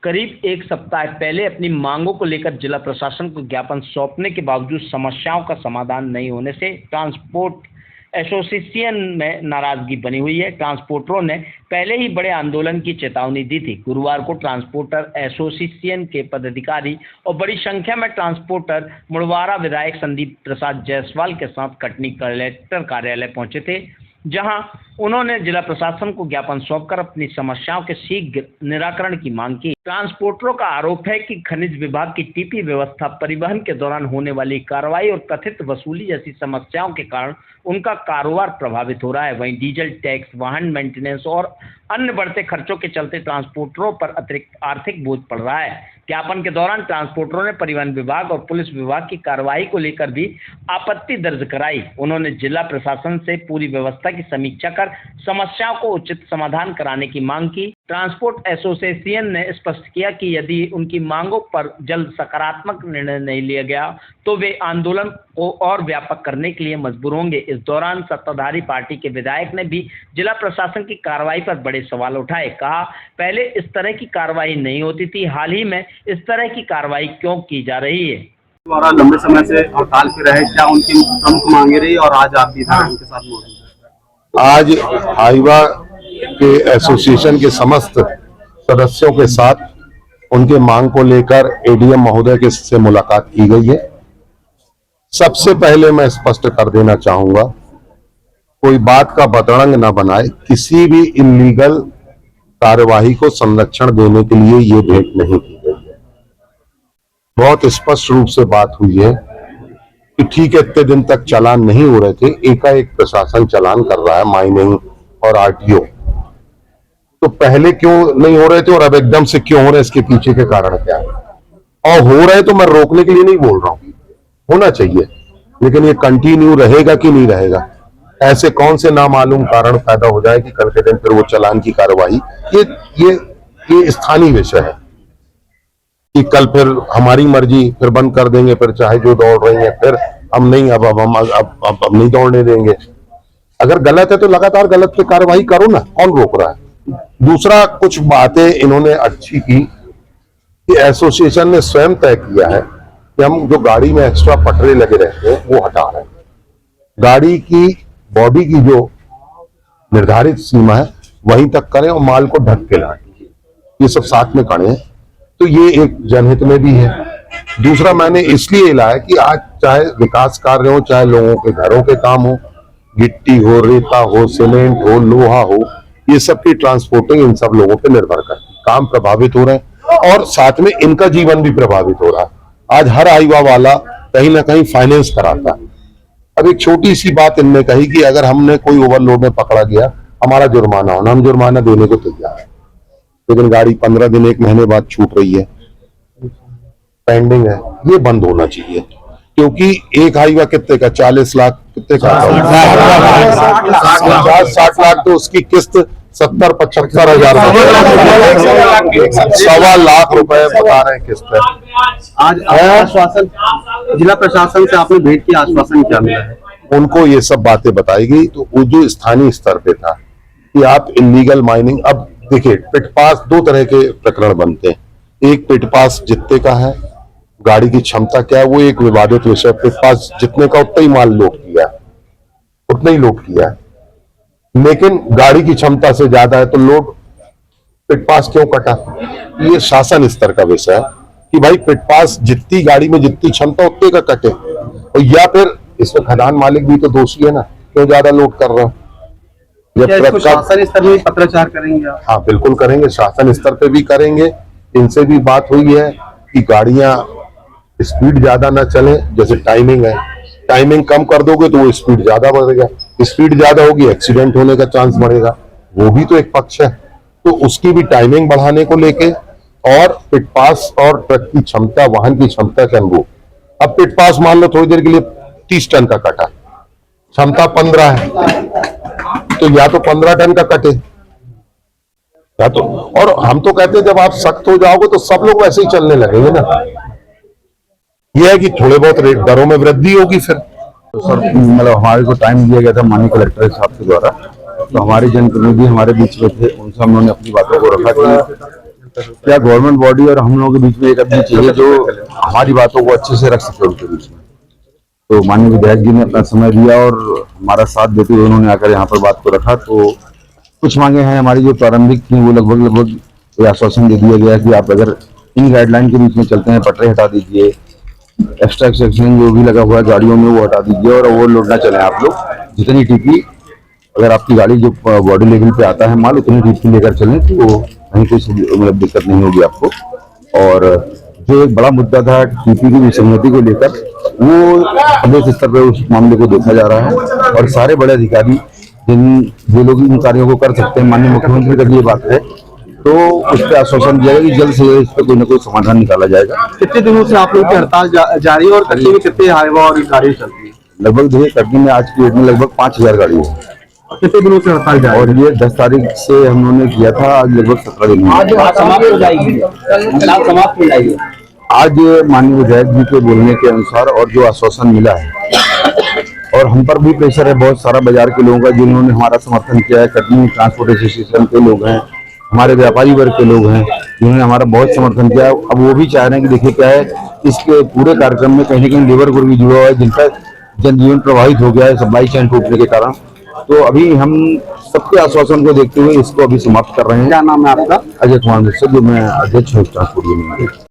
करीब एक सप्ताह पहले अपनी मांगों को लेकर जिला प्रशासन को ज्ञापन सौंपने के बावजूद समस्याओं का समाधान नहीं होने से ट्रांसपोर्ट एसोसिएशन में नाराजगी बनी हुई है। ट्रांसपोर्टरों ने पहले ही बड़े आंदोलन की चेतावनी दी थी। गुरुवार को ट्रांसपोर्टर एसोसिएशन के पदाधिकारी और बड़ी संख्या में ट्रांसपोर्टर मुड़वारा विधायक संदीप प्रसाद जायसवाल के साथ कटनी कलेक्टर कार्यालय पहुंचे थे, जहां उन्होंने जिला प्रशासन को ज्ञापन सौंपकर अपनी समस्याओं के शीघ्र निराकरण की मांग की। ट्रांसपोर्टरों का आरोप है कि खनिज विभाग की टीपी व्यवस्था, परिवहन के दौरान होने वाली कार्रवाई और कथित वसूली जैसी समस्याओं के कारण उनका कारोबार प्रभावित हो रहा है। वहीं डीजल टैक्स, वाहन मेंटेनेंस और अन्य बढ़ते खर्चों के चलते ट्रांसपोर्टरों पर अतिरिक्त आर्थिक बोझ पड़ रहा है। ज्ञापन के दौरान ट्रांसपोर्टरों ने परिवहन विभाग और पुलिस विभाग की कार्रवाई को लेकर भी आपत्ति दर्ज कराई। उन्होंने जिला प्रशासन से पूरी व्यवस्था की समीक्षा कर समस्याओं को उचित समाधान कराने की मांग की। ट्रांसपोर्ट एसोसिएशन ने स्पष्ट किया कि यदि उनकी मांगों पर जल्द सकारात्मक निर्णय नहीं लिया गया तो वे आंदोलन को और व्यापक करने के लिए मजबूर होंगे। इस दौरान सत्ताधारी पार्टी के विधायक ने भी जिला प्रशासन की कार्रवाई पर बड़े सवाल उठाए। कहा, पहले इस तरह की कार्रवाई नहीं होती थी, हाल ही में इस तरह की कार्रवाई क्यों की जा रही है? द्वारा लंबे समय से हड़ताल पे रहे, क्या उनकी प्रमुख मांगे रही और आज आप भी उनके साथ मौजूद हैं? आज हाईवा के एसोसिएशन के समस्त सदस्यों के साथ उनके मांग को लेकर एडीएम महोदय के से मुलाकात की गई है। सबसे पहले मैं स्पष्ट कर देना चाहूंगा, कोई बात का बतरंग न बनाए। किसी भी इलीगल कार्यवाही को संरक्षण देने के लिए ये भेंट नहीं की गई है। बहुत स्पष्ट रूप से बात हुई है कि ठीक है, इतने दिन तक चालान नहीं हो रहे थे, एकाएक प्रशासन चालान कर रहा है, माइनिंग और आरटीओ। तो पहले क्यों नहीं हो रहे थे और अब एकदम से क्यों हो रहे, इसके पीछे के कारण क्या है? और हो रहे तो मैं रोकने के लिए नहीं बोल रहा हूं, होना चाहिए, लेकिन ये कंटिन्यू रहेगा कि नहीं रहेगा, ऐसे कौन से नामालूम कारण पैदा हो जाए कि कल के दिन फिर वो चालान की कार्रवाई, ये स्थानीय विषय है कि कल फिर हमारी मर्जी, फिर बंद कर देंगे, फिर चाहे जो दौड़ रही है, फिर हम नहीं, अब नहीं दौड़ने देंगे। अगर गलत है तो लगातार गलत पे कार्रवाई करो ना, कौन रोक रहा है? दूसरा, कुछ बातें इन्होंने अच्छी की कि एसोसिएशन ने स्वयं तय किया है कि हम जो गाड़ी में एक्स्ट्रा पटरे लगे रहते हैं वो हटा रहे हैं। गाड़ी की बॉडी की जो निर्धारित सीमा है वहीं तक करें और माल को ढक के लाएं, ये सब साथ में करें, तो ये एक जनहित में भी है। दूसरा, मैंने इसलिए लाया कि आज चाहे विकास कार्य हो, चाहे लोगों के घरों के काम हो, गिट्टी हो, रेता हो, सीमेंट हो, लोहा हो, ये सब की ट्रांसपोर्टिंग इन सब लोगों पे निर्भर करती है। काम प्रभावित हो रहे हैं और साथ में इनका जीवन भी प्रभावित हो रहा है। आज हर हाईवा वाला कहीं ना कहीं फाइनेंस कराता है। अब एक छोटी सी बात इनने कही कि अगर हमने कोई ओवरलोड में पकड़ा गया, हमारा जुर्माना होना, हम जुर्माना देने को तैयार है, लेकिन गाड़ी 15 दिन 1 महीने बाद छूट रही है, पेंडिंग है, ये बंद होना चाहिए। क्योंकि एक हाईवा कितने का, 40 लाख, कितने का, 60 लाख, तो उसकी किस्त 70-75 हजार, 1.25 लाख रुपए बता रहे हैं किस्त है। आज आश्वासन जिला प्रशासन से आपने भेंट की, आश्वासन क्या मिला है? उनको ये सब बातें बताई गई। तो वो जो स्थानीय स्तर पे था कि आप इलीगल माइनिंग, अब देखिए पिट पास 2 तरह के प्रकरण बनते हैं। एक पिट पास जितने का है, गाड़ी की क्षमता क्या है, वो एक विवादित विषय। पिट पास जितने का उतना ही माल लोड किया, उतना ही लोड किया है, लेकिन गाड़ी की क्षमता से ज्यादा है तो लोड, पिट पास क्यों कटा? ये शासन स्तर का विषय है कि भाई पिट पास जितनी गाड़ी में जितनी क्षमता उतने का कटे, और या फिर इसमें खदान मालिक भी तो दोषी है ना, क्यों ज्यादा लोड कर रहा है? शासन स्तर में पत्राचार करेंगे? हाँ बिल्कुल करेंगे, शासन स्तर पे भी करेंगे। इनसे भी बात हुई है कि गाड़ियां स्पीड ज्यादा ना चले, जैसे टाइमिंग है, टाइमिंग कम कर दोगे तो वो स्पीड ज्यादा बढ़ेगा, स्पीड ज्यादा होगी एक्सीडेंट होने का चांस बढ़ेगा, वो भी तो एक पक्ष है। तो उसकी भी टाइमिंग बढ़ाने को लेके, और पिट पास और ट्रक की क्षमता, वाहन की क्षमता के अनुरूप। अब पिट पास मान लो थोड़ी देर के लिए 30 टन का कटा, क्षमता 15 है, तो या तो 15 टन का कटे, या तो, और हम तो कहते हैं जब आप सख्त हो जाओगे तो सब लोग वैसे ही चलने लगेंगे ना। यह है कि थोड़े बहुत रेट दरों में वृद्धि होगी फिर। तो सर, मतलब हमारे को टाइम दिया गया था माननीय कलेक्टर साहब के द्वारा, तो हमारे जनप्रतिनिधि हमारे बीच में थे, उनसे हम लोगों ने अपनी बातों को रखा कि क्या गवर्नमेंट बॉडी और हम लोगों के बीच में एक आदमी चाहिए जो हमारी बातों को अच्छे से रख सके उनके बीच में। तो माननीय विधायक जी ने अपना समय दिया और हमारा साथ देते हुए उन्होंने आकर यहाँ पर बात को रखा। तो कुछ मांगे हैं हमारी जो प्रारंभिक थी वो लगभग ये आश्वासन दे दिया गया कि आप अगर इन गाइडलाइन के बीच में चलते हैं, पटरे हटा दीजिए, एक्स्ट्रा सेक्शन जो भी लगा हुआ है गाड़ियों में वो हटा दीजिए और ओवरलोड ना चले आप लोग। जितनी टीपी अगर आपकी गाड़ी जो बॉडी लेवल पे आता है माल उतनी टीपी लेकर चलें तो वो कहीं कोई मतलब दिक्कत नहीं होगी आपको। और जो एक बड़ा मुद्दा था टीपी की विसंगति को लेकर वो प्रदेश स्तर पर उस मामले को देखा जा रहा है और सारे बड़े अधिकारी जो लोग इन कार्यों को कर सकते हैं, माननीय मुख्यमंत्री तक ये बात है, तो उस पर आश्वासन दिया गया कि जल्द से जल्द इस पर कोई ना कोई समाधान निकाला जाएगा। कितने दिनों से आप लोग की हड़ताल जारी है और कटनी में कितने हाईवा और गाड़ी चलती है? लगभग देखिए कटनी में आज की डेट में लगभग 5000 गाड़ी है। कितने दिनों से हड़ताल जारी है? और ये 10 तारीख से हम लोगों ने किया था, आज लगभग 17 दिन समाप्त हो जाएगी, हड़ताल समाप्त हो जाएगी। आज माननीय विधायक जी के बोलने के अनुसार और जो आश्वासन मिला है और हम पर भी प्रेशर है बहुत सारा बाजार के लोगों का जिन्होंने हमारा समर्थन किया है। कटनी ट्रांसपोर्ट एसोसिएशन के लोग हैं, हमारे व्यापारी वर्ग के लोग हैं जिन्होंने हमारा बहुत समर्थन किया। अब वो भी चाह रहे हैं कि देखिए क्या है इसके पूरे कार्यक्रम में कहीं ना कहीं लेबर वर्ग भी जुड़ा हुआ है जिनका जनजीवन प्रभावित हो गया है सप्लाई चेन टूटने के कारण। तो अभी हम सबके आश्वासन को देखते हुए इसको अभी समाप्त कर रहे हैं। क्या नाम है आपका? अजय कुमार मिश्र, जो मैं अध्यक्ष हूँ ट्रांसपोर्ट यूनियन।